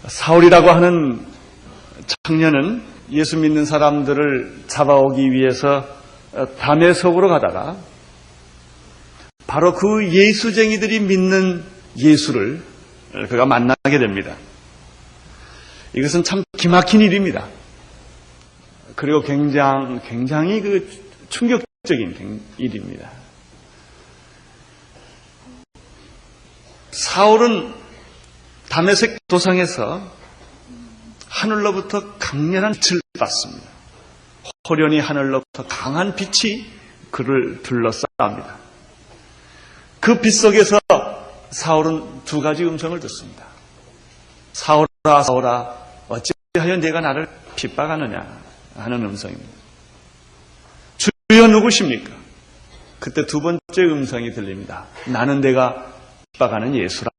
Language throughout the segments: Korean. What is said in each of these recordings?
사울이라고 하는 청년은 예수 믿는 사람들을 잡아오기 위해서 다메섹으로 가다가 바로 그 예수쟁이들이 믿는 예수를 그가 만나게 됩니다. 이것은 참 기막힌 일입니다. 그리고 굉장히 그 충격적인 일입니다. 사울은 다메섹 도상에서 하늘로부터 강렬한 빛을 받습니다. 호련히 하늘로부터 강한 빛이 그를 둘러쌉니다. 그 빛 속에서 사울은 두 가지 음성을 듣습니다. 사울아, 사울아, 어찌하여 네가 나를 핍박하느냐 하는 음성입니다. 주여 누구십니까? 그때 두 번째 음성이 들립니다. 나는 내가 핍박하는 예수라.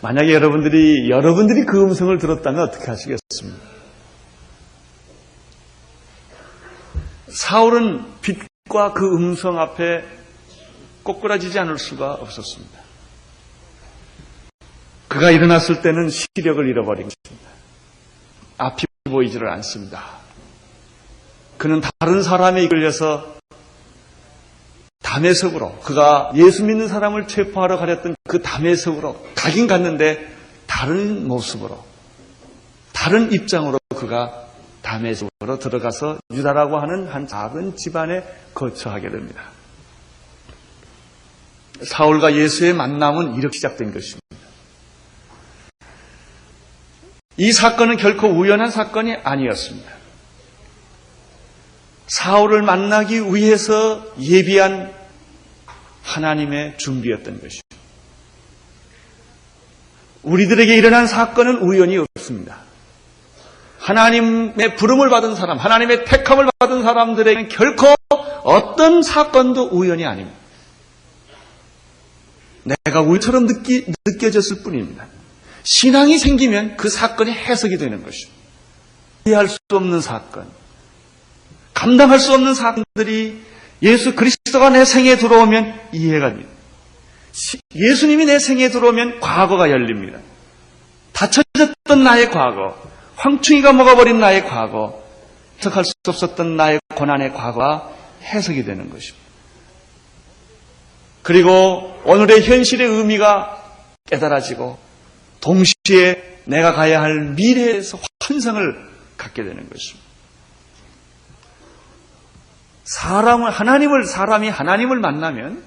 만약에 여러분들이 그 음성을 들었다면 어떻게 하시겠습니까? 사울은 빛과 그 음성 앞에 꼬꾸라지지 않을 수가 없었습니다. 그가 일어났을 때는 시력을 잃어버린 것입니다. 앞이 보이지를 않습니다. 그는 다른 사람에 이끌려서 다메섹으로, 그가 예수 믿는 사람을 체포하러 가렸던 그 다메섹으로 가긴 갔는데 다른 모습으로, 다른 입장으로 그가 다메섹으로 들어가서 유다라고 하는 한 작은 집안에 거처하게 됩니다. 사울과 예수의 만남은 이렇게 시작된 것입니다. 이 사건은 결코 우연한 사건이 아니었습니다. 사울을 만나기 위해서 예비한 하나님의 준비였던 것이죠. 우리들에게 일어난 사건은 우연이 없습니다. 하나님의 부름을 받은 사람, 하나님의 택함을 받은 사람들에게는 결코 어떤 사건도 우연이 아닙니다. 내가 우연처럼 느껴졌을 뿐입니다. 신앙이 생기면 그 사건이 해석이 되는 것이죠. 이해할 수 없는 사건, 감당할 수 없는 사건들이 예수 그리스도가 내 생에 들어오면 이해가 됩니다. 예수님이 내 생에 들어오면 과거가 열립니다. 닫혀졌던 나의 과거, 황충이가 먹어버린 나의 과거, 해석할 수 없었던 나의 고난의 과거가 해석이 되는 것입니다. 그리고 오늘의 현실의 의미가 깨달아지고 동시에 내가 가야 할 미래에서 환상을 갖게 되는 것입니다. 사람이 하나님을 만나면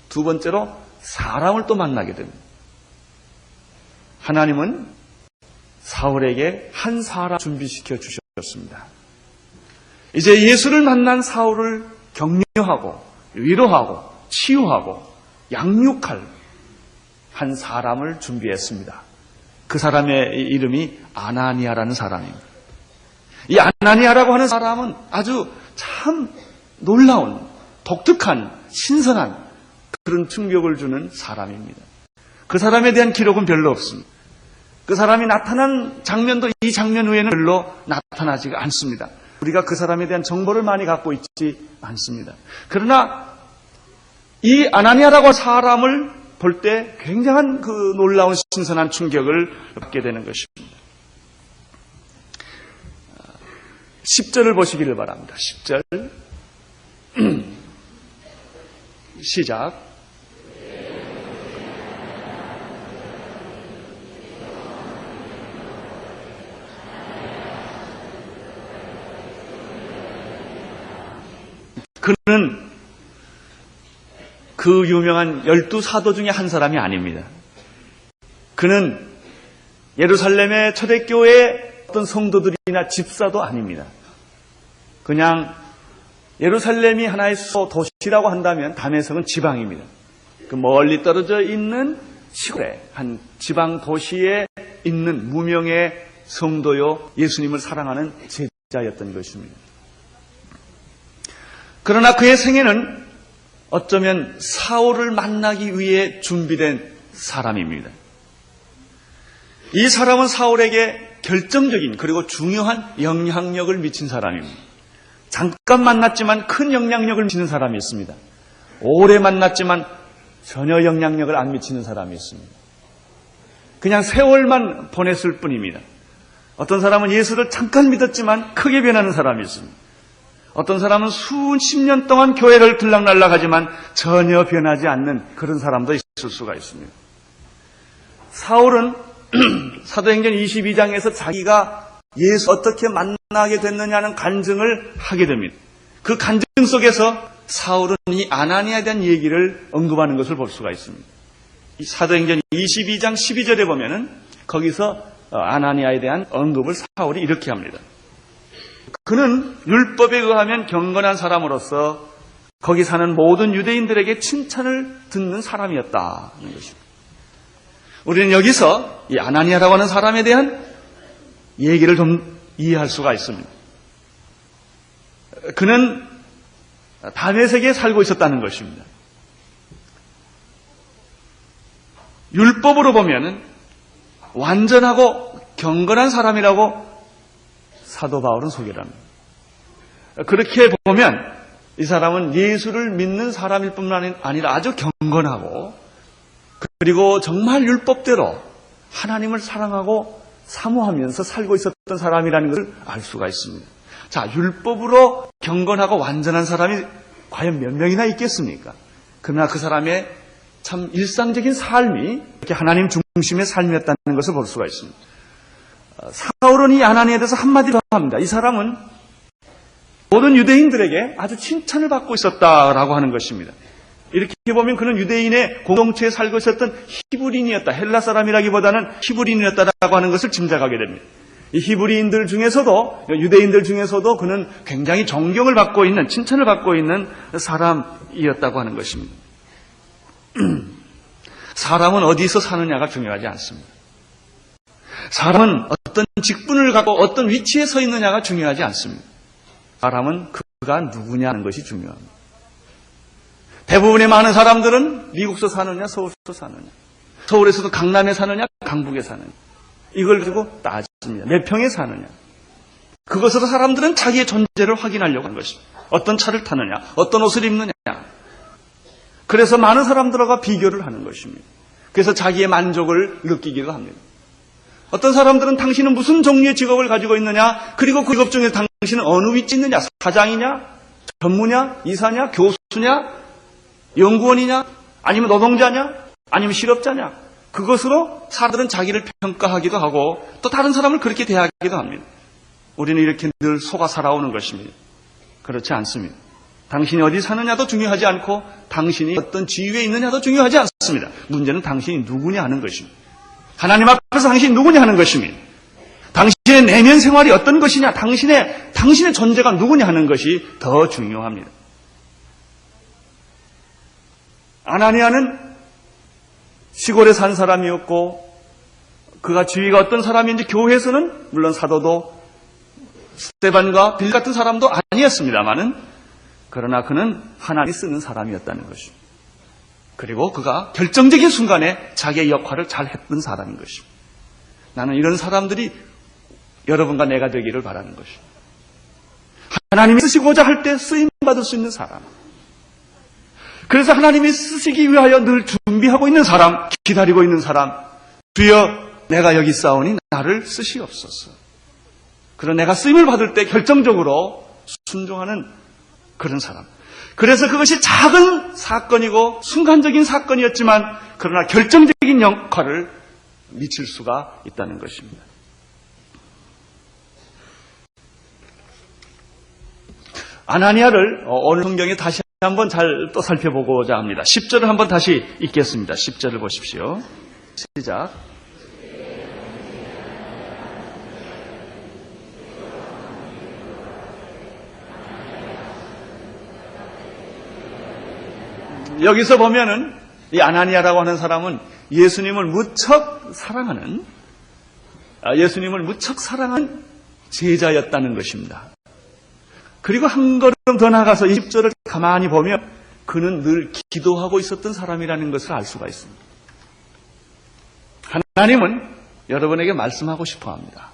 두 번째로 사람을 또 만나게 됩니다. 하나님은 사울에게 한 사람 준비시켜 주셨습니다. 이제 예수를 만난 사울을 격려하고 위로하고 치유하고 양육할 한 사람을 준비했습니다. 그 사람의 이름이 아나니아라는 사람입니다. 이 아나니아라고 하는 사람은 아주 참 놀라운, 독특한, 신선한 그런 충격을 주는 사람입니다. 그 사람에 대한 기록은 별로 없습니다. 그 사람이 나타난 장면도 이 장면 외에는 별로 나타나지가 않습니다. 우리가 그 사람에 대한 정보를 많이 갖고 있지 않습니다. 그러나 이 아나니아라고 하는 사람을 볼 때 굉장한 그 놀라운 신선한 충격을 받게 되는 것입니다. 10절을 보시기를 바랍니다. 10절 시작. 그는 그 유명한 12사도 중에 한 사람이 아닙니다. 그는 예루살렘의 초대교회 어떤 성도들이나 집사도 아닙니다. 그냥 예루살렘이 하나의 도시라고 한다면 다메섹은 지방입니다. 그 멀리 떨어져 있는 시골의 한 지방 도시에 있는 무명의 성도요, 예수님을 사랑하는 제자였던 것입니다. 그러나 그의 생애는 어쩌면 사울을 만나기 위해 준비된 사람입니다. 이 사람은 사울에게 결정적인 그리고 중요한 영향력을 미친 사람입니다. 잠깐 만났지만 큰 영향력을 미치는 사람이 있습니다. 오래 만났지만 전혀 영향력을 안 미치는 사람이 있습니다. 그냥 세월만 보냈을 뿐입니다. 어떤 사람은 예수를 잠깐 믿었지만 크게 변하는 사람이 있습니다. 어떤 사람은 수십 년 동안 교회를 들락날락하지만 전혀 변하지 않는 그런 사람도 있을 수가 있습니다. 사울은 사도행전 22장에서 자기가 예수 어떻게 만나게 됐느냐는 간증을 하게 됩니다. 그 간증 속에서 사울은 이 아나니아에 대한 얘기를 언급하는 것을 볼 수가 있습니다. 이 사도행전 22장 12절에 보면은 거기서 아나니아에 대한 언급을 사울이 이렇게 합니다. 그는 율법에 의하면 경건한 사람으로서 거기 사는 모든 유대인들에게 칭찬을 듣는 사람이었다는 것입니다. 우리는 여기서 이 아나니아라고 하는 사람에 대한 얘기를 좀 이해할 수가 있습니다. 그는 다메섹에 살고 있었다는 것입니다. 율법으로 보면은 완전하고 경건한 사람이라고 사도 바울은 소개를 합니다. 그렇게 보면 이 사람은 예수를 믿는 사람일 뿐만 아니라 아주 경건하고 그리고 정말 율법대로 하나님을 사랑하고 사모하면서 살고 있었던 사람이라는 것을 알 수가 있습니다. 자, 율법으로 경건하고 완전한 사람이 과연 몇 명이나 있겠습니까? 그러나 그 사람의 참 일상적인 삶이 이렇게 하나님 중심의 삶이었다는 것을 볼 수가 있습니다. 사울은 이 아나니아에 대해서 한마디 더 합니다. 이 사람은 모든 유대인들에게 아주 칭찬을 받고 있었다라고 하는 것입니다. 이렇게 보면 그는 유대인의 공동체에 살고 있었던 히브리인이었다. 헬라 사람이라기보다는 히브리인이었다라고 하는 것을 짐작하게 됩니다. 이 히브리인들 중에서도 유대인들 중에서도 그는 굉장히 존경을 받고 있는 칭찬을 받고 있는 사람이었다고 하는 것입니다. 사람은 어디서 사느냐가 중요하지 않습니다. 사람은 어떤 직분을 갖고 어떤 위치에 서 있느냐가 중요하지 않습니다. 사람은 그가 누구냐는 것이 중요합니다. 대부분의 많은 사람들은 미국서 사느냐 서울서 사느냐, 서울에서도 강남에 사느냐 강북에 사느냐 이걸 가지고 따집니다. 몇 평에 사느냐. 그것으로 사람들은 자기의 존재를 확인하려고 하는 것입니다. 어떤 차를 타느냐, 어떤 옷을 입느냐. 그래서 많은 사람들과 비교를 하는 것입니다. 그래서 자기의 만족을 느끼기도 합니다. 어떤 사람들은 당신은 무슨 종류의 직업을 가지고 있느냐, 그리고 그 직업 중에 당신은 어느 위치에 있느냐, 사장이냐, 전무냐, 이사냐, 교수냐, 연구원이냐, 아니면 노동자냐, 아니면 실업자냐. 그것으로 사람들은 자기를 평가하기도 하고 또 다른 사람을 그렇게 대하기도 합니다. 우리는 이렇게 늘 속아 살아오는 것입니다. 그렇지 않습니다. 당신이 어디 사느냐도 중요하지 않고 당신이 어떤 지위에 있느냐도 중요하지 않습니다. 문제는 당신이 누구냐 하는 것입니다. 하나님 앞에서 당신이 누구냐 하는 것입니다. 당신의 내면 생활이 어떤 것이냐, 당신의 존재가 누구냐 하는 것이 더 중요합니다. 아나니아는 시골에 산 사람이었고 그가 지위가 어떤 사람인지 교회에서는 물론 사도도 스데반과 빌 같은 사람도 아니었습니다마는 그러나 그는 하나님이 쓰는 사람이었다는 것입니다. 그리고 그가 결정적인 순간에 자기의 역할을 잘 했던 사람인 것입니다. 나는 이런 사람들이 여러분과 내가 되기를 바라는 것입니다. 하나님이 쓰시고자 할 때 쓰임받을 수 있는 사람. 그래서 하나님이 쓰시기 위하여 늘 준비하고 있는 사람, 기다리고 있는 사람. 주여 내가 여기 있사오니 나를 쓰시옵소서. 그런 내가 쓰임을 받을 때 결정적으로 순종하는 그런 사람. 그래서 그것이 작은 사건이고 순간적인 사건이었지만 그러나 결정적인 역할을 미칠 수가 있다는 것입니다. 아나니아를 오늘 성경에 다시 한번 잘 또 살펴보고자 합니다. 10절을 한번 다시 읽겠습니다. 10절을 보십시오. 시작. 여기서 보면은 이 아나니아라고 하는 사람은 예수님을 무척 사랑하는 제자였다는 것입니다. 그리고 한 걸음 더 나가서 20절을 가만히 보면 그는 늘 기도하고 있었던 사람이라는 것을 알 수가 있습니다. 하나님은 여러분에게 말씀하고 싶어 합니다.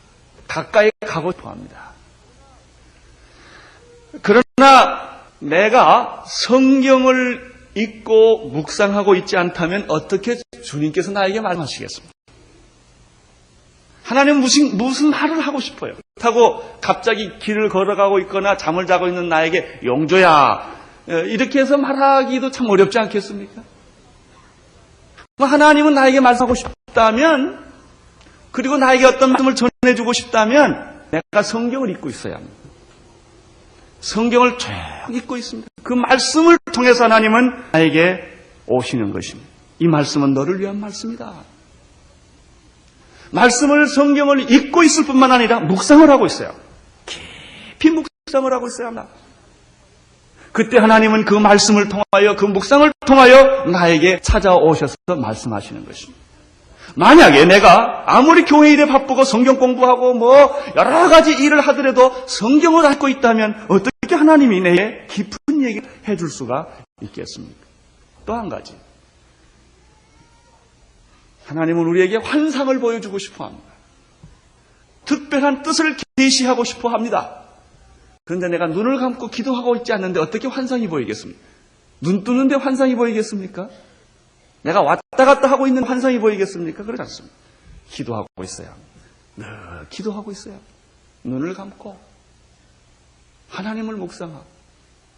가까이 가고 싶어 합니다. 그러나 내가 성경을 읽고 묵상하고 있지 않다면 어떻게 주님께서 나에게 말씀하시겠습니까? 하나님은 무슨 말을 하고 싶어요? 그렇다고 갑자기 길을 걸어가고 있거나 잠을 자고 있는 나에게 용조야 이렇게 해서 말하기도 참 어렵지 않겠습니까? 하나님은 나에게 말하고 싶다면, 그리고 나에게 어떤 말씀을 전해주고 싶다면 내가 성경을 읽고 있어야 합니다. 성경을 쭉 읽고 있습니다. 그 말씀을 통해서 하나님은 나에게 오시는 것입니다. 이 말씀은 너를 위한 말씀이다. 말씀을, 성경을 읽고 있을 뿐만 아니라 묵상을 하고 있어요. 깊이 묵상을 하고 있어야 합니다. 그때 하나님은 그 말씀을 통하여, 그 묵상을 통하여 나에게 찾아오셔서 말씀하시는 것입니다. 만약에 내가 아무리 교회 일에 바쁘고 성경 공부하고 여러 가지 일을 하더라도 성경을 읽고 있다면 어떻게 하나님이 내게 깊은 얘기를 해줄 수가 있겠습니까? 또 한 가지. 하나님은 우리에게 환상을 보여주고 싶어 합니다. 특별한 뜻을 계시하고 싶어 합니다. 그런데 내가 눈을 감고 기도하고 있지 않는데 어떻게 환상이 보이겠습니까? 눈 뜨는데 환상이 보이겠습니까? 내가 왔다 갔다 하고 있는 환상이 보이겠습니까? 그렇지 않습니다. 기도하고 있어야 합니다. 늘 기도하고 있어야 합니다. 눈을 감고 하나님을 묵상하고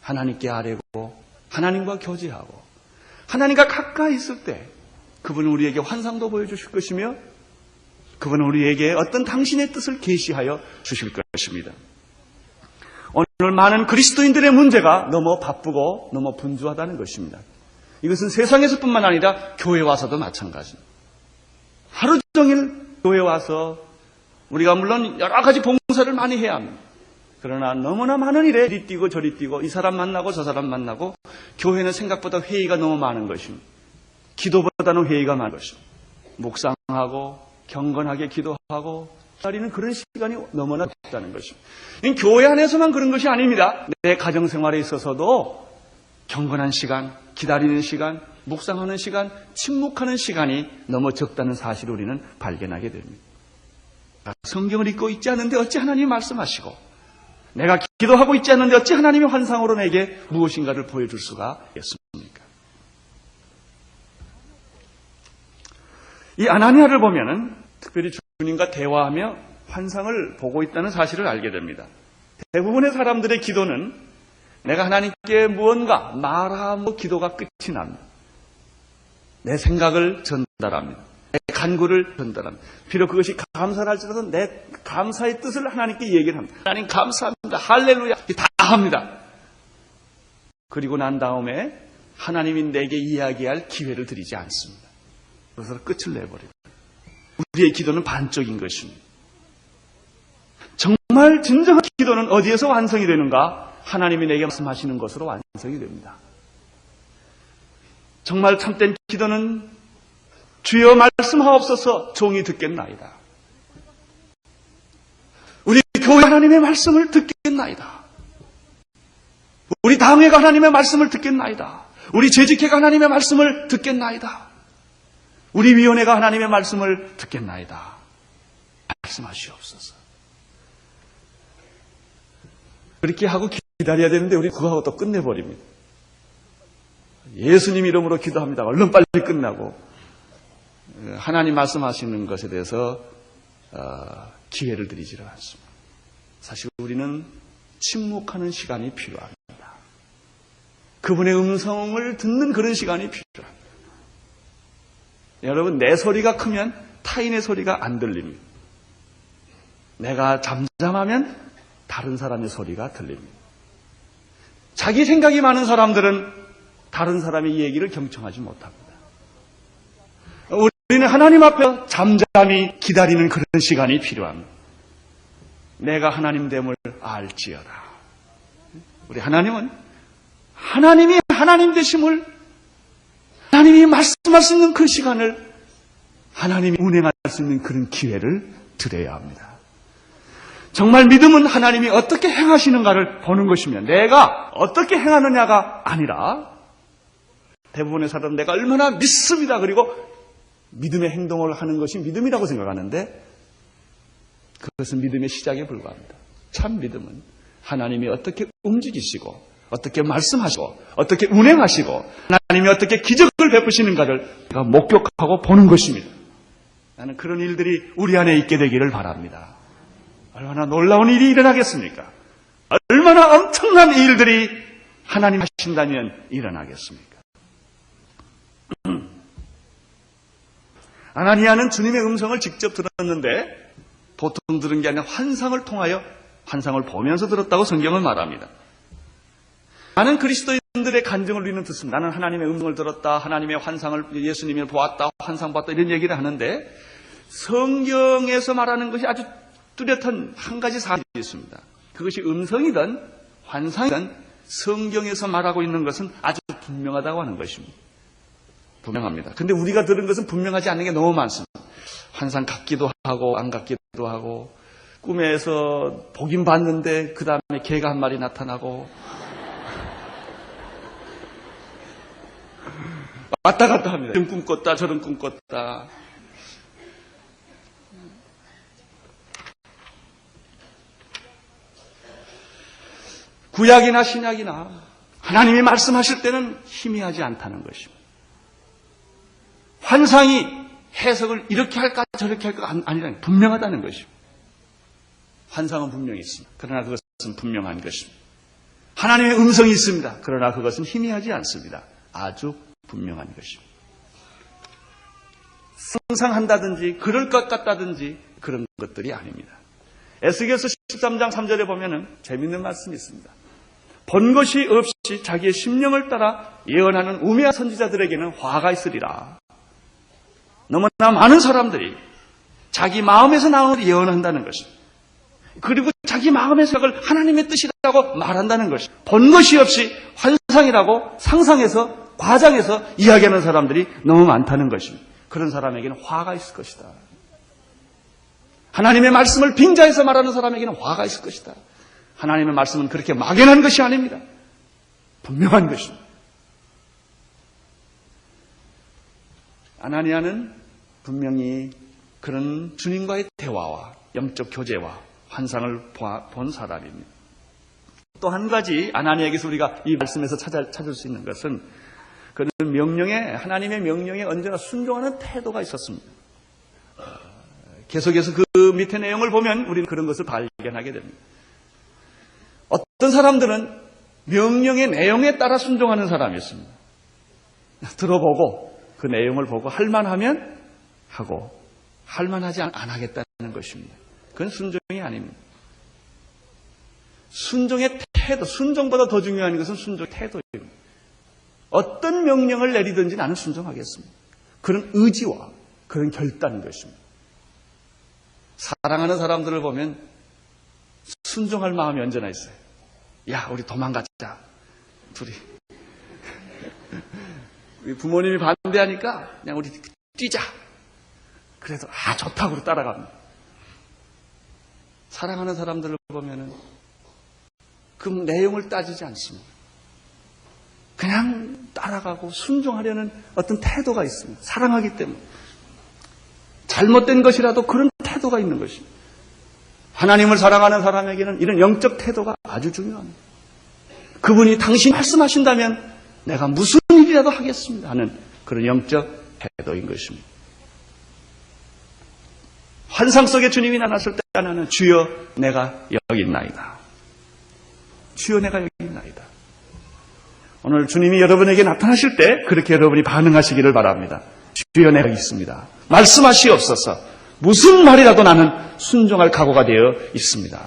하나님께 아뢰고 하나님과 교제하고 하나님과 가까이 있을 때 그분은 우리에게 환상도 보여주실 것이며 그분은 우리에게 어떤 당신의 뜻을 계시하여 주실 것입니다. 오늘 많은 그리스도인들의 문제가 너무 바쁘고 너무 분주하다는 것입니다. 이것은 세상에서뿐만 아니라 교회 와서도 마찬가지입니다. 하루 종일 교회 와서 우리가 물론 여러 가지 봉사를 많이 해야 합니다. 그러나 너무나 많은 일에 이리 뛰고 저리 뛰고 이 사람 만나고 저 사람 만나고 교회는 생각보다 회의가 너무 많은 것입니다. 기도보다는 회의가 많은 것입니다. 묵상하고 경건하게 기도하고 기다리는 그런 시간이 너무나 없다는 것입니다. 교회 안에서만 그런 것이 아닙니다. 내 가정생활에 있어서도 경건한 시간, 기다리는 시간, 묵상하는 시간, 침묵하는 시간이 너무 적다는 사실을 우리는 발견하게 됩니다. 성경을 읽고 있지 않는데 어찌 하나님이 말씀하시고 내가 기도하고 있지 않는데 어찌 하나님이 환상으로 내게 무엇인가를 보여줄 수가 있습니까? 이 아나니아를 보면은 특별히 주님과 대화하며 환상을 보고 있다는 사실을 알게 됩니다. 대부분의 사람들의 기도는 내가 하나님께 무언가 말하며 기도가 끝이 납니다. 내 생각을 전달합니다. 내 간구를 전달합니다. 비록 그것이 감사를 할지라도 내 감사의 뜻을 하나님께 얘기를 합니다. 하나님 감사합니다. 할렐루야. 다 합니다. 그리고 난 다음에 하나님이 내게 이야기할 기회를 드리지 않습니다. 그래서 끝을 내버립니다. 우리의 기도는 반쪽인 것입니다. 정말 진정한 기도는 어디에서 완성이 되는가? 하나님이 내게 말씀하시는 것으로 완성이 됩니다. 정말 참된 기도는 주여 말씀하옵소서 종이 듣겠나이다. 우리 교회 하나님의 말씀을 듣겠나이다. 우리 당회가 하나님의 말씀을 듣겠나이다. 우리 재직회가 하나님의 말씀을 듣겠나이다. 우리 위원회가 하나님의 말씀을 듣겠나이다. 말씀하시옵소서. 그렇게 하고 기다려야 되는데 우리 그거 하고 또 끝내버립니다. 예수님 이름으로 기도합니다. 얼른 빨리 끝나고 하나님 말씀하시는 것에 대해서 기회를 드리지를 않습니다. 사실 우리는 침묵하는 시간이 필요합니다. 그분의 음성을 듣는 그런 시간이 필요합니다. 여러분, 내 소리가 크면 타인의 소리가 안 들립니다. 내가 잠잠하면 다른 사람의 소리가 들립니다. 자기 생각이 많은 사람들은 다른 사람의 얘기를 경청하지 못합니다. 우리는 하나님 앞에 잠잠히 기다리는 그런 시간이 필요합니다. 내가 하나님 됨을 알지어라. 우리 하나님은 하나님이 하나님 되심을 하나님이 말씀할 수 있는 그 시간을 하나님이 운행할 수 있는 그런 기회를 드려야 합니다. 정말 믿음은 하나님이 어떻게 행하시는가를 보는 것이며 내가 어떻게 행하느냐가 아니라 대부분의 사람은 내가 얼마나 믿습니다. 그리고 믿음의 행동을 하는 것이 믿음이라고 생각하는데 그것은 믿음의 시작에 불과합니다. 참 믿음은 하나님이 어떻게 움직이시고 어떻게 말씀하시고 어떻게 운행하시고 하나님이 어떻게 기적을 베푸시는가를 내가 목격하고 보는 것입니다. 나는 그런 일들이 우리 안에 있게 되기를 바랍니다. 얼마나 놀라운 일이 일어나겠습니까? 얼마나 엄청난 일들이 하나님 하신다면 일어나겠습니까? 아나니아는 주님의 음성을 직접 들었는데 보통 들은 게 아니라 환상을 통하여 환상을 보면서 들었다고 성경은 말합니다. 나는 그리스도인들의 간증을 우리는 듣습니다. 나는 하나님의 음성을 들었다, 하나님의 환상을 예수님을 보았다, 환상 봤다 이런 얘기를 하는데 성경에서 말하는 것이 아주 뚜렷한 한 가지 사실이 있습니다. 그것이 음성이든 환상이든 성경에서 말하고 있는 것은 아주 분명하다고 하는 것입니다. 분명합니다. 근데 우리가 들은 것은 분명하지 않는 게 너무 많습니다. 환상 같기도 하고 안 같기도 하고 꿈에서 보긴 봤는데 그 다음에 개가 한 마리 나타나고 왔다 갔다 합니다. 이런 꿈 꿨다 저런 꿈 꿨다. 구약이나 신약이나 하나님이 말씀하실 때는 희미하지 않다는 것입니다. 환상이 해석을 이렇게 할까 저렇게 할까 아니라 분명하다는 것입니다. 환상은 분명히 있습니다. 그러나 그것은 분명한 것입니다. 하나님의 음성이 있습니다. 그러나 그것은 희미하지 않습니다. 아주 분명한 것입니다. 상상한다든지 그럴 것 같다든지 그런 것들이 아닙니다. 에스겔서 13장 3절에 보면은 재밌는 말씀이 있습니다. 본 것이 없이 자기의 심령을 따라 예언하는 우매한 선지자들에게는 화가 있으리라. 너무나 많은 사람들이 자기 마음에서 나오는 예언한다는 것입니다. 그리고 자기 마음의 생각을 하나님의 뜻이라고 말한다는 것입니다. 본 것이 없이 환상이라고 상상해서 과장해서 이야기하는 사람들이 너무 많다는 것입니다. 그런 사람에게는 화가 있을 것이다. 하나님의 말씀을 빙자해서 말하는 사람에게는 화가 있을 것이다. 하나님의 말씀은 그렇게 막연한 것이 아닙니다. 분명한 것입니다. 아나니아는 분명히 그런 주님과의 대화와 영적 교제와 환상을 본 사람입니다. 또 한 가지 아나니아에게서 우리가 이 말씀에서 찾을 수 있는 것은 그는 하나님의 명령에 언제나 순종하는 태도가 있었습니다. 계속해서 그 밑에 내용을 보면 우리는 그런 것을 발견하게 됩니다. 어떤 사람들은 명령의 내용에 따라 순종하는 사람이 있습니다. 들어보고 그 내용을 보고 할만하면 하고 할만하지 안 하겠다는 것입니다. 그건 순종이 아닙니다. 순종의 태도, 순종보다 더 중요한 것은 순종의 태도입니다. 어떤 명령을 내리든지 나는 순종하겠습니다. 그런 의지와 그런 결단인 것입니다. 사랑하는 사람들을 보면 순종할 마음이 언제나 있어요. 야, 우리 도망가자. 둘이. 우리 부모님이 반대하니까 그냥 우리 뛰자. 그래서 좋다고 따라갑니다. 사랑하는 사람들을 보면은 그 내용을 따지지 않습니다. 그냥 따라가고 순종하려는 어떤 태도가 있습니다. 사랑하기 때문에. 잘못된 것이라도 그런 태도가 있는 것입니다. 하나님을 사랑하는 사람에게는 이런 영적 태도가 아주 중요합니다. 그분이 당신이 말씀하신다면 내가 무슨 일이라도 하겠습니다 하는 그런 영적 태도인 것입니다. 환상 속에 주님이 나타났을 때 하나는 주여 내가 여기 있나이다. 주여 내가 여기 있나이다. 오늘 주님이 여러분에게 나타나실 때 그렇게 여러분이 반응하시기를 바랍니다. 주여 내가 여기 있습니다. 말씀하시옵소서. 무슨 말이라도 나는 순종할 각오가 되어 있습니다.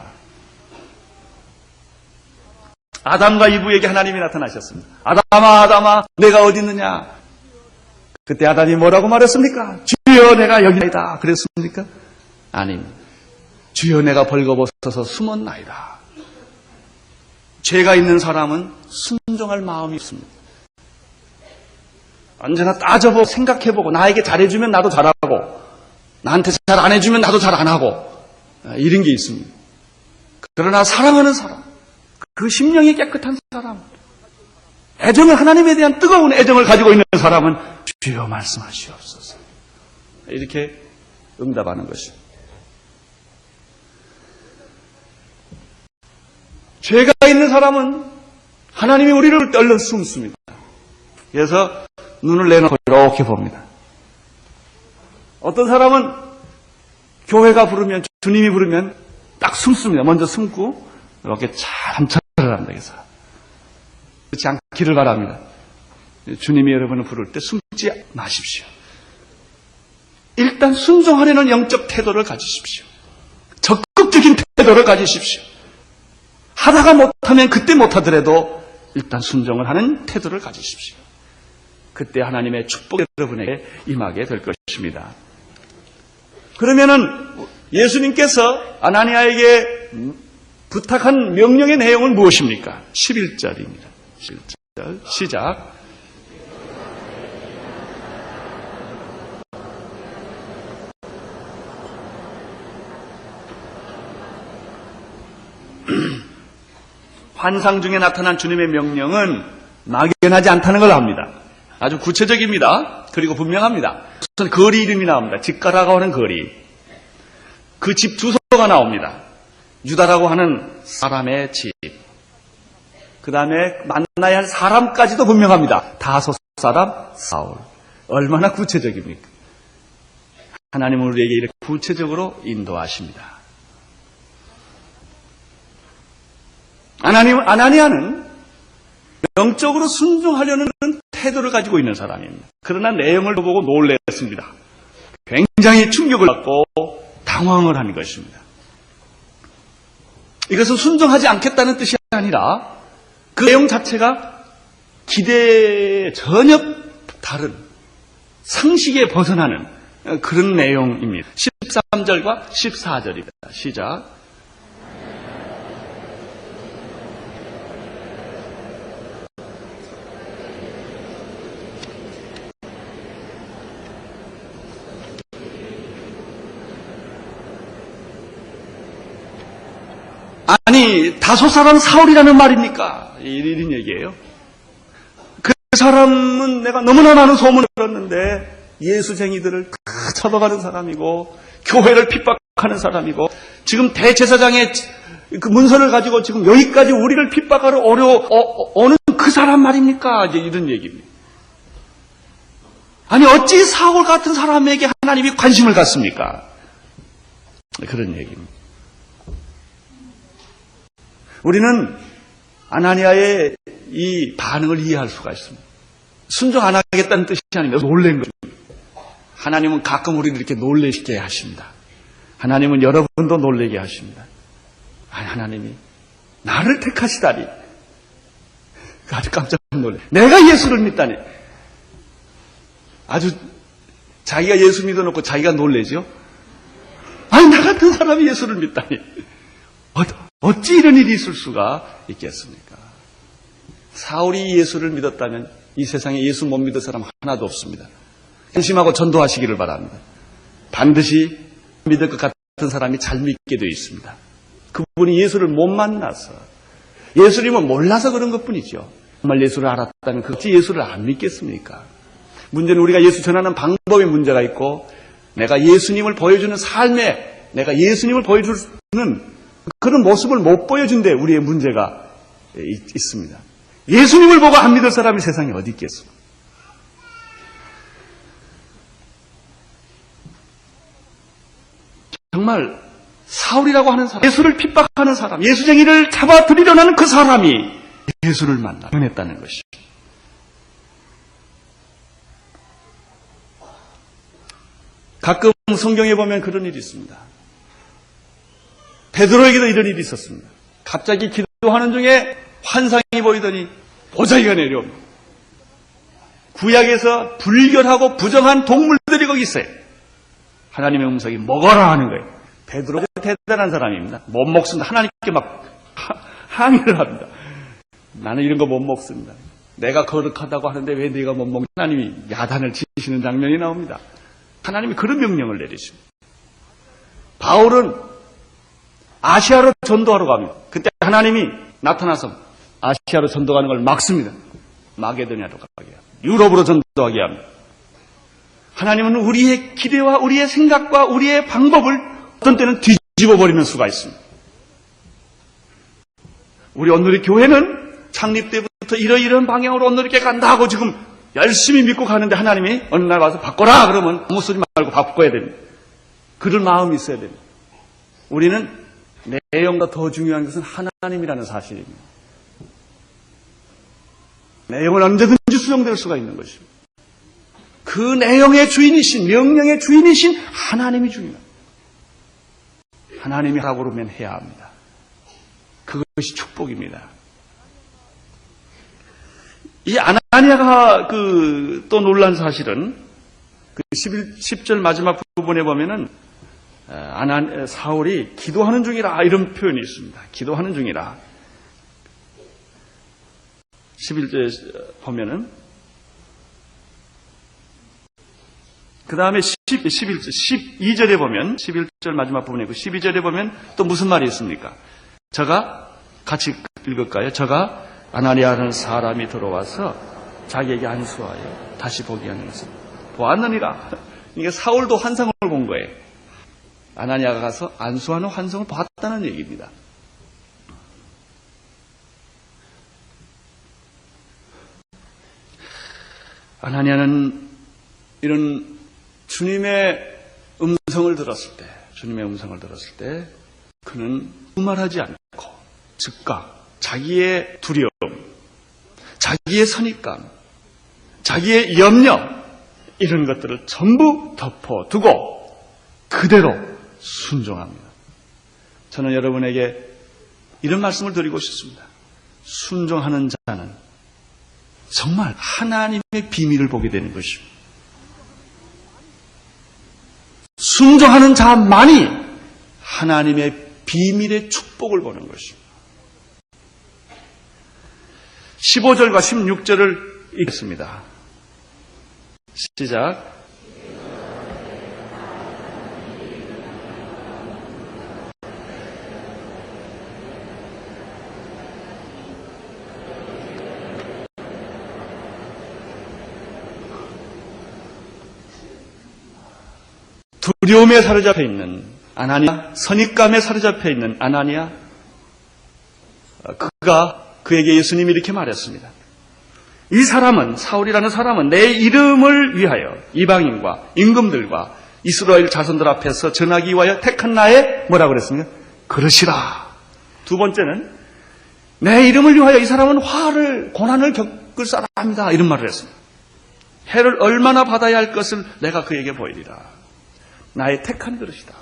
아담과 이브에게 하나님이 나타나셨습니다. 아담아 아담아 내가 어디 있느냐. 그때 아담이 뭐라고 말했습니까? 주여 내가 여기 있나이다. 그랬습니까? 아닙니다. 주여 내가 벌거벗어서 숨었나이다. 죄가 있는 사람은 순종할 마음이 있습니다. 언제나 따져보고 생각해보고 나에게 잘해주면 나도 잘하고 나한테 잘 안 해주면 나도 잘 안 하고 이런 게 있습니다. 그러나 사랑하는 사람, 그 심령이 깨끗한 사람, 애정을 하나님에 대한 뜨거운 애정을 가지고 있는 사람은 주여 말씀하시옵소서. 이렇게 응답하는 것입니다. 죄가 있는 사람은 하나님이 우리를 얼른 숨습니다. 그래서 눈을 내놓고 이렇게 봅니다. 어떤 사람은 교회가 부르면, 주님이 부르면 딱 숨습니다. 먼저 숨고 이렇게 천천히 합니다. 그래서 그렇지 않기를 바랍니다. 주님이 여러분을 부를 때 숨지 마십시오. 일단 순종하려는 영적 태도를 가지십시오. 적극적인 태도를 가지십시오. 하다가 못하면 그때 못하더라도 일단 순종을 하는 태도를 가지십시오. 그때 하나님의 축복이 여러분에게 임하게 될 것입니다. 그러면은 예수님께서 아나니아에게 부탁한 명령의 내용은 무엇입니까? 11절입니다. 11절 시작. 환상 중에 나타난 주님의 명령은 막연하지 않다는 걸 압니다. 아주 구체적입니다. 그리고 분명합니다. 우선 거리 이름이 나옵니다. 집가라고 하는 거리. 그 집 주소가 나옵니다. 유다라고 하는 사람의 집. 그 다음에 만나야 할 사람까지도 분명합니다. 다소 사람 사울. 얼마나 구체적입니까? 하나님은 우리에게 이렇게 구체적으로 인도하십니다. 아나니아는 영적으로 순종하려는 태도를 가지고 있는 사람입니다. 그러나 내용을 보고 놀랐습니다. 굉장히 충격을 받고 당황을 하는 것입니다. 이것은 순종하지 않겠다는 뜻이 아니라 그 내용 자체가 기대에 전혀 다른 상식에 벗어나는 그런 내용입니다. 13절과 14절입니다. 시작. 아니, 다소 사람 사울이라는 말입니까? 이런 얘기예요. 그 사람은 내가 너무나 많은 소문을 들었는데 예수쟁이들을 다 쳐박아는 사람이고 교회를 핍박하는 사람이고 지금 대제사장의 그 문서를 가지고 지금 여기까지 우리를 핍박하러 오는 그 사람 말입니까? 이제 이런 얘기입니다. 아니, 어찌 사울 같은 사람에게 하나님이 관심을 갖습니까? 그런 얘기입니다. 우리는 아나니아의 이 반응을 이해할 수가 있습니다. 순종 안 하겠다는 뜻이 아니라 놀란 것입니다. 하나님은 가끔 우리를 이렇게 놀래시게 하십니다. 하나님은 여러분도 놀래게 하십니다. 아니, 하나님이 나를 택하시다니. 아주 깜짝 놀래. 내가 예수를 믿다니. 아주 자기가 예수 믿어놓고 자기가 놀래죠. 아니, 나 같은 사람이 예수를 믿다니. 어찌 이런 일이 있을 수가 있겠습니까? 사울이 예수를 믿었다면 이 세상에 예수 못 믿을 사람 하나도 없습니다. 안심하고 전도하시기를 바랍니다. 반드시 믿을 것 같은 사람이 잘 믿게 되어 있습니다. 그분이 예수를 못 만나서 예수님은 몰라서 그런 것뿐이죠. 정말 예수를 알았다면 그것이 예수를 안 믿겠습니까? 문제는 우리가 예수 전하는 방법에 문제가 있고 내가 예수님을 보여주는 삶에 내가 예수님을 보여주는 그런 모습을 못 보여준 데 우리의 문제가 있습니다. 예수님을 보고 안 믿을 사람이 세상에 어디 있겠습니까? 정말 사울이라고 하는 사람, 예수를 핍박하는 사람, 예수쟁이를 잡아들이려는 하는 그 사람이 예수를 만나 변했다는 것이죠. 가끔 성경에 보면 그런 일이 있습니다. 베드로에게도 이런 일이 있었습니다. 갑자기 기도하는 중에 환상이 보이더니 보자기가 내려옵니다. 구약에서 불결하고 부정한 동물들이 거기 있어요. 하나님의 음성이 먹어라 하는 거예요. 베드로가 대단한 사람입니다. 못 먹습니다. 하나님께 막 항의를 합니다. 나는 이런 거 못 먹습니다. 내가 거룩하다고 하는데 왜 네가 못 먹냐. 하나님이 야단을 치시는 장면이 나옵니다. 하나님이 그런 명령을 내리십니다. 바울은 아시아로 전도하러 갑니다. 그때 하나님이 나타나서 아시아로 전도하는 걸 막습니다. 마게도냐로 가게 합니다. 유럽으로 전도하게 합니다. 하나님은 우리의 기대와 우리의 생각과 우리의 방법을 어떤 때는 뒤집어버리는 수가 있습니다. 우리 온누리 교회는 창립 때부터 이러이러한 방향으로 온누리교회 간다 하고 지금 열심히 믿고 가는데 하나님이 어느 날 와서 바꿔라 그러면 아무 소리 말고 바꿔야 됩니다. 그럴 마음이 있어야 됩니다. 우리는 내용보다 더 중요한 것은 하나님이라는 사실입니다. 내용은 언제든지 수정될 수가 있는 것입니다. 그 내용의 주인이신, 명령의 주인이신 하나님이 중요합니다. 하나님이 하라고 그러면 해야 합니다. 그것이 축복입니다. 이 아나니아가 또 놀란 사실은 10절 마지막 부분에 보면은 사울이 기도하는 중이라 이런 표현이 있습니다. 기도하는 중이라. 11절에 보면은 그 다음에 12절에 보면 11절 마지막 부분에 12절에 보면 또 무슨 말이 있습니까? 저가 같이 읽을까요? 저가 아나니아라는 사람이 들어와서 자기에게 안수하여 다시 보게 하는 것을 보았느니라. 이게 사울도 환상을 본 거예요. 아나니아가 가서 안수하는 환상을 봤다는 얘기입니다. 아나니아는 이런 주님의 음성을 들었을 때 그는 두말하지 않고 즉각 자기의 두려움, 자기의 선입감, 자기의 염려 이런 것들을 전부 덮어두고 그대로 순종합니다. 저는 여러분에게 이런 말씀을 드리고 싶습니다. 순종하는 자는 정말 하나님의 비밀을 보게 되는 것입니다. 순종하는 자만이 하나님의 비밀의 축복을 보는 것입니다. 15절과 16절을 읽겠습니다. 시작. 두려움에 사로잡혀 있는 아나니아, 선입감에 사로잡혀 있는 아나니아, 그에게 예수님이 이렇게 말했습니다. 이 사람은, 사울이라는 사람은 내 이름을 위하여 이방인과 임금들과 이스라엘 자손들 앞에서 전하기 위하여 택한 나의 뭐라고 그랬습니까? 그릇이라. 두 번째는 내 이름을 위하여 이 사람은 고난을 겪을 사람이다. 이런 말을 했습니다. 해를 얼마나 받아야 할 것을 내가 그에게 보이리라. 나의 택한 그릇이다.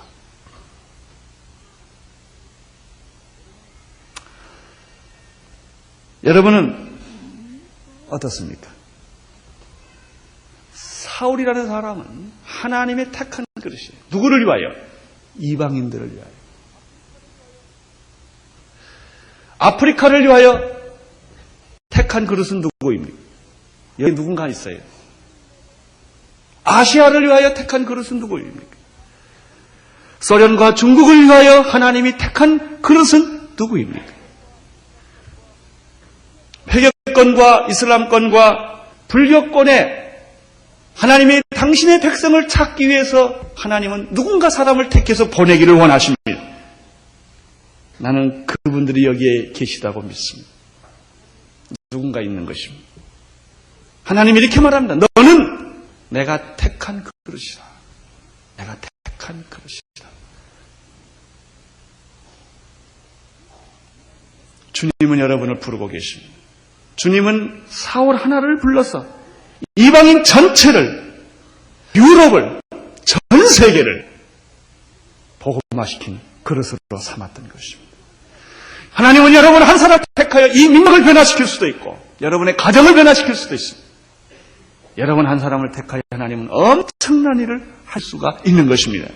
여러분은 어떻습니까? 사울이라는 사람은 하나님의 택한 그릇이에요. 누구를 위하여? 이방인들을 위하여. 아프리카를 위하여 택한 그릇은 누구입니까? 여기 누군가 있어요. 아시아를 위하여 택한 그릇은 누구입니까? 소련과 중국을 위하여 하나님이 택한 그릇은 누구입니까? 회교권과 이슬람권과 불교권에 하나님이 당신의 백성을 찾기 위해서 하나님은 누군가 사람을 택해서 보내기를 원하십니다. 나는 그분들이 여기에 계시다고 믿습니다. 누군가 있는 것입니다. 하나님이 이렇게 말합니다. 너는 내가 택한 그릇이다. 내가 택한 그릇이다. 주님은 여러분을 부르고 계십니다. 주님은 사울 하나를 불러서 이방인 전체를, 유럽을, 전 세계를 복음화시킨 그릇으로 삼았던 것입니다. 하나님은 여러분 한 사람을 택하여 이 민족을 변화시킬 수도 있고 여러분의 가정을 변화시킬 수도 있습니다. 여러분 한 사람을 택하여 하나님은 엄청난 일을 할 수가 있는 것입니다.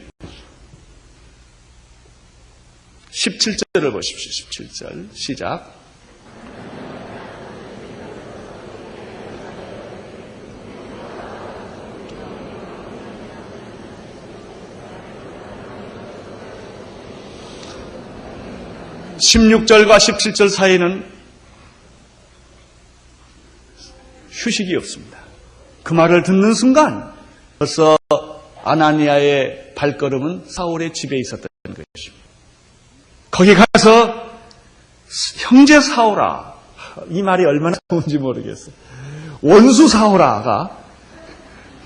17절을 보십시오. 17절 시작. (16절과 17절) 사이에는 휴식이 없습니다. 그 말을 듣는 순간 벌써 아나니아의 발걸음은 사울의 집에 있었던 것입니다. 거기 가서 형제 사울아, 이 말이 얼마나 좋은지 모르겠어요. 원수 사오라가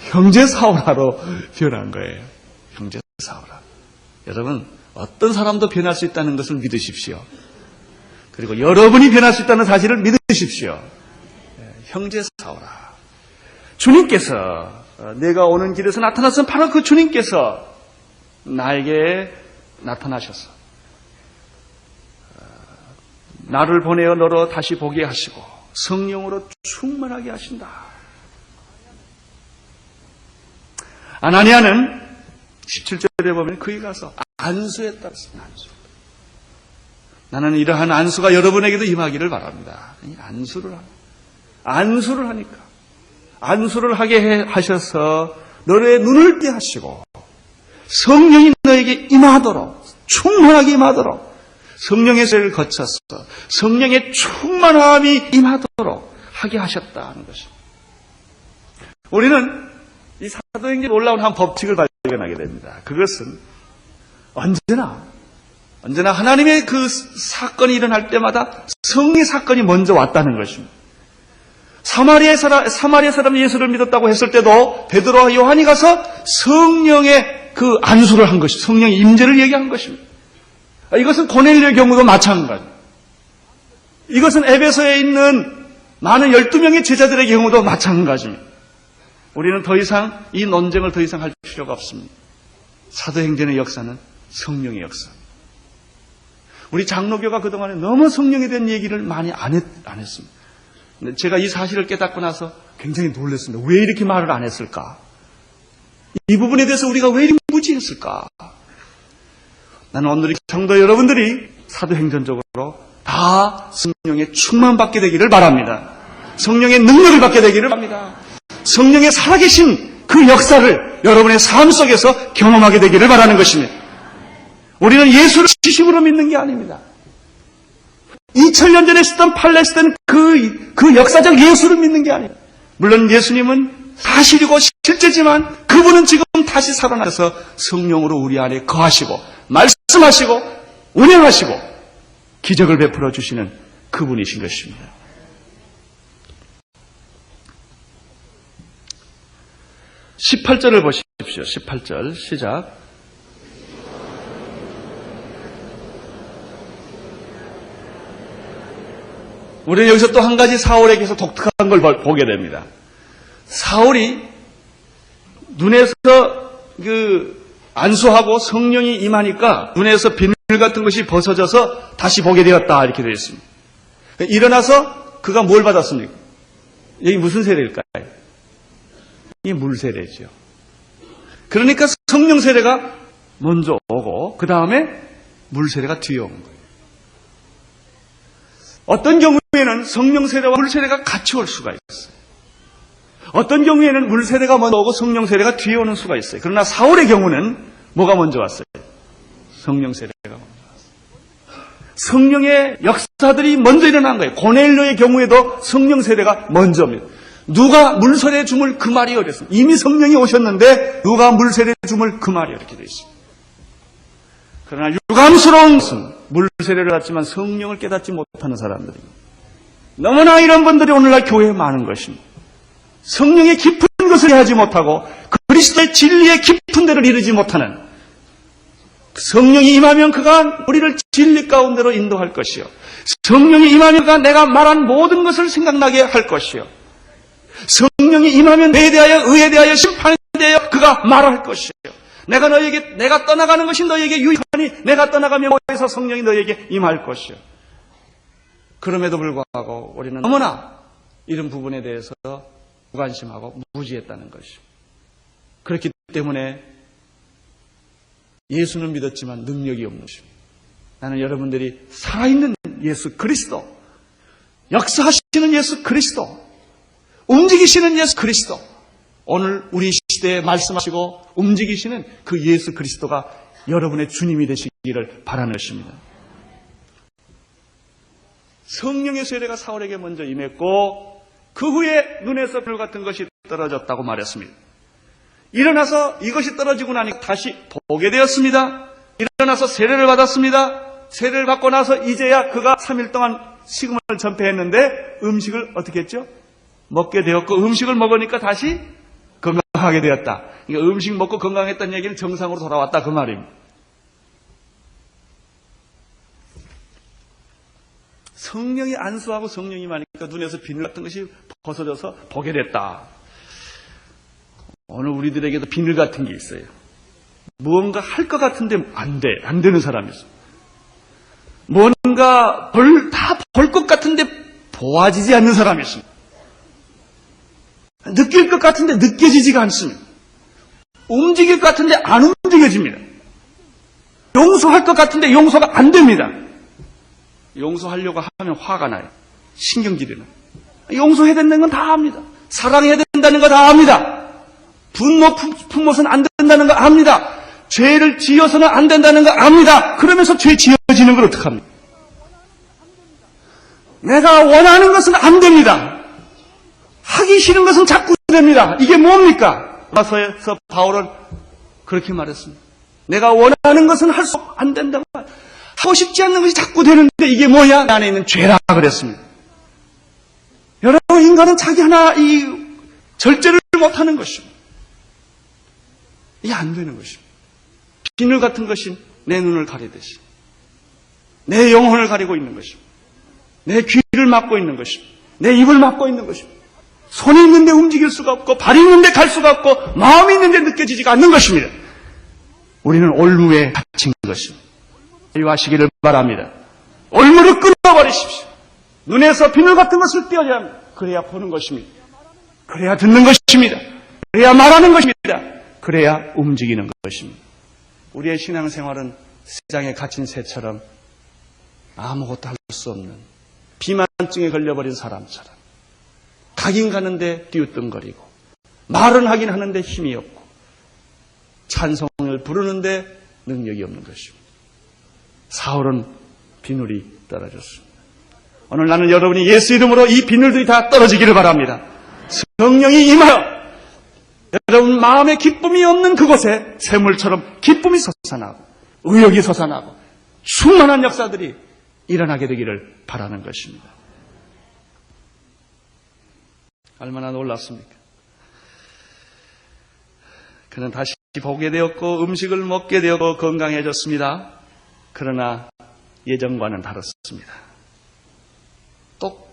형제 사오라로 변한 거예요. 형제 사오라. 여러분, 어떤 사람도 변할 수 있다는 것을 믿으십시오. 그리고 여러분이 변할 수 있다는 사실을 믿으십시오. 형제 사오라. 주님께서 내가 오는 길에서 나타났던 바로 그 주님께서 나에게 나타나셔서 나를 보내어 너로 다시 보게 하시고 성령으로 충만하게 하신다. 아나니아는 17절에 보면 그에 가서 안수했다. 나는 이러한 안수가 여러분에게도 임하기를 바랍니다. 안수를 하니까 안수를 하게 하셔서 너의 눈을 떼 하시고 성령이 너에게 임하도록 충만하게 임하도록 성령의 세를 거쳐서 성령의 충만함이 임하도록 하게 하셨다는 것입니다. 우리는 이 사도행전에 올라온 한 법칙을 발견하게 됩니다. 그것은 언제나 하나님의 그 사건이 일어날 때마다 성의 사건이 먼저 왔다는 것입니다. 사마리아 사람이 예수를 믿었다고 했을 때도 베드로와 요한이 가서 성령의 그 안수를 한 것이 성령의 임재를 얘기한 것입니다. 이것은 고넬료의 경우도 마찬가지입니다. 이것은 에베소에 있는 많은 12명의 제자들의 경우도 마찬가지입니다. 우리는 더 이상 이 논쟁을 더 이상 할 필요가 없습니다. 사도행전의 역사는 성령의 역사입니다. 우리 장로교가 그동안에 너무 성령에 대한 얘기를 많이 안 했습니다. 근데 제가 이 사실을 깨닫고 나서 굉장히 놀랐습니다. 왜 이렇게 말을 안 했을까? 이 부분에 대해서 우리가 왜 이렇게 무지했을까? 나는 오늘 성도 여러분들이 사도행전적으로 다 성령의 충만받게 되기를 바랍니다. 성령의 능력을 받게 되기를 바랍니다. 성령의 살아계신 그 역사를 여러분의 삶 속에서 경험하게 되기를 바라는 것입니다. 우리는 예수를 지식으로 믿는 게 아닙니다. 2000년 전에 있었던 팔레스타인 그 역사적 예수를 믿는 게 아닙니다. 물론 예수님은 사실이고 실제지만 그분은 지금 다시 살아나셔서 성령으로 우리 안에 거하시고 말씀하시고 운행하시고 기적을 베풀어 주시는 그분이신 것입니다. (18절을) 보십시오. 18절 시작. 우리는 여기서 또 한 가지 사울에게서 독특한 걸 보게 됩니다. 사울이 눈에서 안수하고 성령이 임하니까 눈에서 비늘 같은 것이 벗어져서 다시 보게 되었다 이렇게 되어 있습니다. 일어나서 그가 뭘 받았습니까? 여기 무슨 세례일까요? 이게 물 세례죠. 그러니까 성령 세례가 먼저 오고 그 다음에 물 세례가 뒤에 온 거예요. 어떤 경우에는 성령 세례와 물 세례가 같이 올 수가 있어요. 어떤 경우에는 물 세례가 먼저 오고 성령 세례가 뒤에 오는 수가 있어요. 그러나 사울의 경우는 뭐가 먼저 왔어요? 성령 세례가 먼저 왔어요. 성령의 역사들이 먼저 일어난 거예요. 고넬료의 경우에도 성령 세례가 먼저입니다. 누가 물 세례 줌을 그 말이 어렸습니다. 이미 성령이 오셨는데 누가 물 세례 줌을 그 말이 이렇게 되어 있습니다. 그러나 유감스러운 것은 물 세례를 받지만 성령을 깨닫지 못하는 사람들입니다. 너무나 이런 분들이 오늘날 교회에 많은 것입니다. 성령의 깊은 것을 이해하지 못하고 그리스도의 진리의 깊은 데를 이르지 못하는 성령이 임하면 그가 우리를 진리 가운데로 인도할 것이요. 성령이 임하면 그가 내가 말한 모든 것을 생각나게 할 것이요. 성령이 임하면 죄에 대하여 의에 대하여 심판에 대하여 그가 말할 것이요. 내가 떠나가는 것이 너에게 유익하니 내가 떠나가면 뭐해서 성령이 너에게 임할 것이요. 그럼에도 불구하고 우리는 너무나 이런 부분에 대해서 무관심하고 무지했다는 것이죠. 그렇기 때문에 예수는 믿었지만 능력이 없는 것입니다. 나는 여러분들이 살아있는 예수 그리스도, 역사하시는 예수 그리스도, 움직이시는 예수 그리스도, 오늘 우리 시대에 말씀하시고 움직이시는 그 예수 그리스도가 여러분의 주님이 되시기를 바라는 것입니다. 성령의 세례가 사울에게 먼저 임했고 그 후에 눈에서 불 같은 것이 떨어졌다고 말했습니다. 일어나서 이것이 떨어지고 나니 다시 보게 되었습니다. 일어나서 세례를 받았습니다. 세례를 받고 나서 이제야 그가 3일 동안 식음을 전폐했는데 음식을 어떻게 했죠? 먹게 되었고 음식을 먹으니까 다시 건강하게 되었다. 그러니까 음식 먹고 건강했다는 얘기는 정상으로 돌아왔다 그 말입니다. 성령이 안수하고 성령이 많으니까 눈에서 비늘 같은 것이 벗어져서 보게 됐다. 오늘 우리들에게도 비늘 같은 게 있어요. 무언가 할 것 같은데 안 되는 사람이 있어요. 뭔가 다 볼 것 같은데 보아지지 않는 사람이 있습니다. 느낄 것 같은데 느껴지지가 않습니다. 움직일 것 같은데 안 움직여집니다. 용서할 것 같은데 용서가 안 됩니다. 용서하려고 하면 화가 나요. 신경질이 나요. 용서해야 된다는 건 다 압니다. 사랑해야 된다는 거 다 압니다. 분노 품어서는 안 된다는 거 압니다. 죄를 지어서는 안 된다는 거 압니다. 그러면서 죄 지어지는 걸 어떡합니까? 내가 원하는 것은 안 됩니다. 하기 싫은 것은 자꾸 됩니다. 이게 뭡니까? 로마서에서 바울은 그렇게 말했습니다. 내가 원하는 것은 할 수 안 된다고 하고 싶지 않는 것이 자꾸 되는데 이게 뭐냐? 내 안에 있는 죄라 그랬습니다. 여러분 인간은 자기 하나 이 절제를 못하는 것입니다. 이게 안 되는 것입니다. 비늘 같은 것이 내 눈을 가리듯이 내 영혼을 가리고 있는 것입니다. 내 귀를 막고 있는 것입니다. 내 입을 막고 있는 것입니다. 손이 있는데 움직일 수가 없고 발이 있는데 갈 수가 없고 마음이 있는데 느껴지지가 않는 것입니다. 우리는 올무에 갇힌 것입니다. 자유하시기를 바랍니다. 올무를 끊어버리십시오. 눈에서 비늘 같은 것을 떼어야 합니다. 그래야 보는 것입니다. 그래야 듣는 것입니다. 그래야 말하는 것입니다. 그래야 움직이는 것입니다. 우리의 신앙생활은 세상에 갇힌 새처럼 아무것도 할 수 없는 비만증에 걸려버린 사람처럼 가긴 가는데 띄우뚱거리고 말은 하긴 하는데 힘이 없고 찬송을 부르는데 능력이 없는 것입니다. 사울은 비늘이 떨어졌습니다. 오늘 나는 여러분이 예수 이름으로 이 비늘들이 다 떨어지기를 바랍니다. 성령이 임하여 여러분 마음에 기쁨이 없는 그곳에 샘물처럼 기쁨이 솟아나고 의욕이 솟아나고 충만한 역사들이 일어나게 되기를 바라는 것입니다. 얼마나 놀랍습니까? 그는 다시 보게 되었고 음식을 먹게 되었고 건강해졌습니다. 그러나 예전과는 다릅니다. 또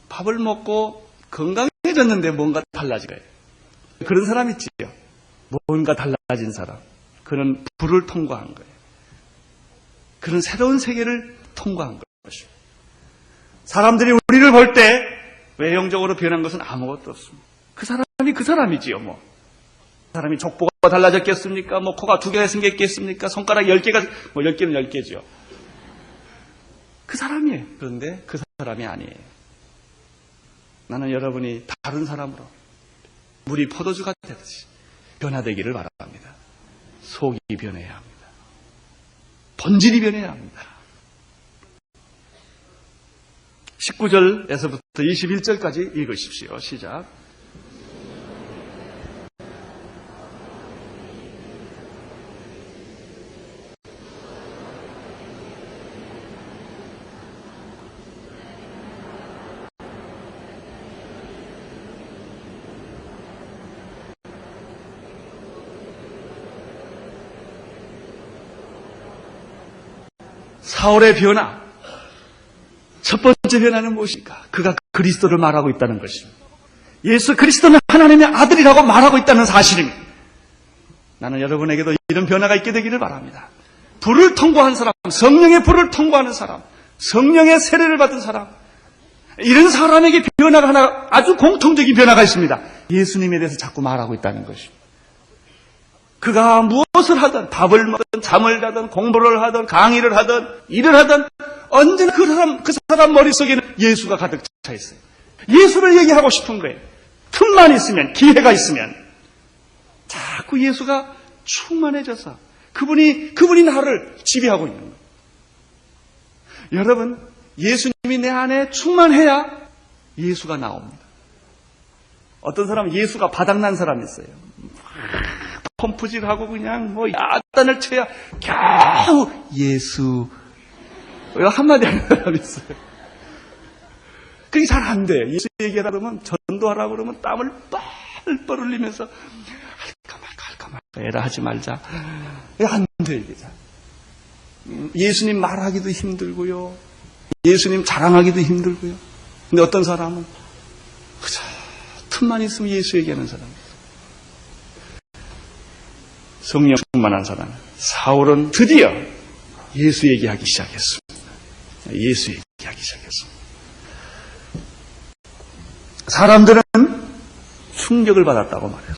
밥을 먹고 건강해졌는데 뭔가 달라진 거예요. 그런 사람 있지요. 뭔가 달라진 사람. 그는 불을 통과한 거예요. 그런 새로운 세계를 통과한 것입니다. 사람들이 우리를 볼 때 외형적으로 변한 것은 아무것도 없습니다. 그 사람이 그 사람이지요. 뭐 사람이 족보가 달라졌겠습니까? 뭐 코가 2개가 생겼겠습니까? 손가락 10개가 뭐 10개는 10개죠. 그 사람이에요. 그런데 그 사람이 아니에요. 나는 여러분이 다른 사람으로 물이 포도주가 되듯이 변화되기를 바랍니다. 속이 변해야 합니다. 본질이 변해야 합니다. 19절에서부터 21절까지 읽으십시오. 시작. 사울의 변화. 첫 번째 변화는 무엇일까? 그가 그리스도를 말하고 있다는 것입니다. 예수 그리스도는 하나님의 아들이라고 말하고 있다는 사실입니다. 나는 여러분에게도 이런 변화가 있게 되기를 바랍니다. 불을 통과한 사람, 성령의 불을 통과하는 사람, 성령의 세례를 받은 사람, 이런 사람에게 변화가 하나, 아주 공통적인 변화가 있습니다. 예수님에 대해서 자꾸 말하고 있다는 것입니다. 그가 무엇을 하든, 밥을 먹든, 잠을 자든, 공부를 하든, 강의를 하든, 일을 하든, 언제나 그 사람 머릿속에는 예수가 가득 차 있어요. 예수를 얘기하고 싶은 거예요. 틈만 있으면, 기회가 있으면. 자꾸 예수가 충만해져서 그분이 나를 지배하고 있는 거예요. 여러분, 예수님이 내 안에 충만해야 예수가 나옵니다. 어떤 사람은 예수가 바닥난 사람이 있어요. 펌프질하고 그냥 뭐 야단을 쳐야 겨우 예수 한마디 하는 사람이 있어요. 그게 잘 안 돼. 예수 얘기하라 그러면, 전도하라 그러면 땀을 뻘뻘 흘리면서 할까 말까 에라 하지 말자. 안 돼, 이게 잘. 예수님 말하기도 힘들고요. 예수님 자랑하기도 힘들고요. 근데 어떤 사람은 그저 틈만 있으면 예수 얘기하는 사람. 성령 충만한 사람. 사울은 드디어 예수 얘기하기 시작했습니다. 예수 얘기하기 시작했습니다. 사람들은 충격을 받았다고 말했어요.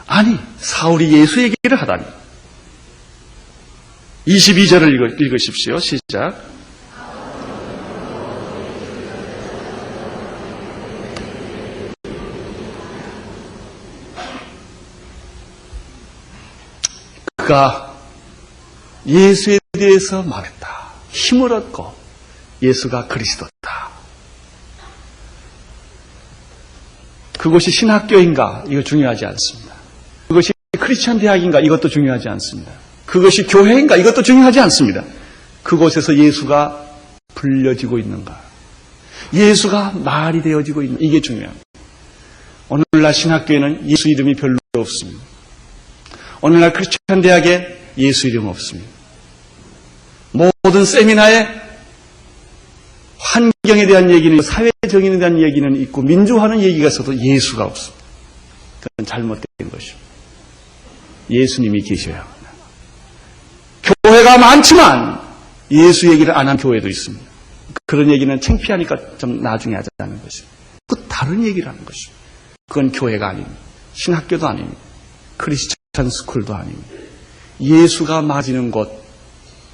아니, 사울이 예수 얘기를 하다니. 22절을 읽으십시오. 시작. 그가 예수에 대해서 말했다. 힘을 얻고 예수가 그리스도다. 그것이 신학교인가? 이거 중요하지 않습니다. 그것이 크리스천 대학인가? 이것도 중요하지 않습니다. 그것이 교회인가? 이것도 중요하지 않습니다. 그곳에서 예수가 불려지고 있는가? 예수가 말이 되어지고 있는가? 이게 중요합니다. 오늘날 신학교에는 예수 이름이 별로 없습니다. 오늘날 크리스천 대학에 예수 이름 없습니다. 모든 세미나에 환경에 대한 얘기는, 사회 정의에 대한 얘기는 있고 민주화하는 얘기가 있어도 예수가 없습니다. 그건 잘못된 것입니다. 예수님이 계셔야 합니다. 교회가 많지만 예수 얘기를 안 한 교회도 있습니다. 그런 얘기는 창피하니까 좀 나중에 하자는 것입니다. 그 다른 얘기를 하는 것입니다. 그건 교회가 아닙니다. 신학교도 아닙니다. 크리스천 스쿨도 아닙니다. 예수가 맞이는 곳,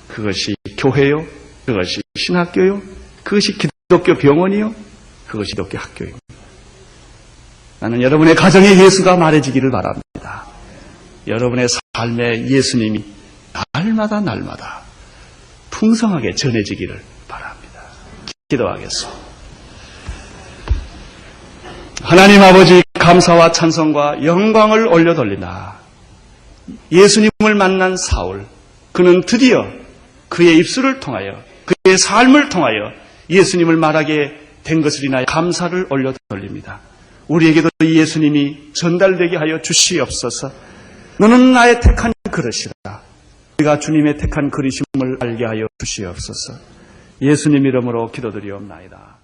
그것이 교회요, 그것이 신학교요, 그것이 기독교 병원이요, 그것이 기독교 학교입니다. 나는 여러분의 가정에 예수가 말해지기를 바랍니다. 여러분의 삶에 예수님이 날마다 풍성하게 전해지기를 바랍니다. 기도하겠습니다. 하나님 아버지, 감사와 찬송과 영광을 올려돌리나 예수님을 만난 사울, 그는 드디어 그의 입술을 통하여, 그의 삶을 통하여 예수님을 말하게 된 것을 인하여 감사를 올려돌립니다. 우리에게도 예수님이 전달되게 하여 주시옵소서. 너는 나의 택한 그릇이라. 우리가 주님의 택한 그릇임을 알게 하여 주시옵소서. 예수님 이름으로 기도드리옵나이다.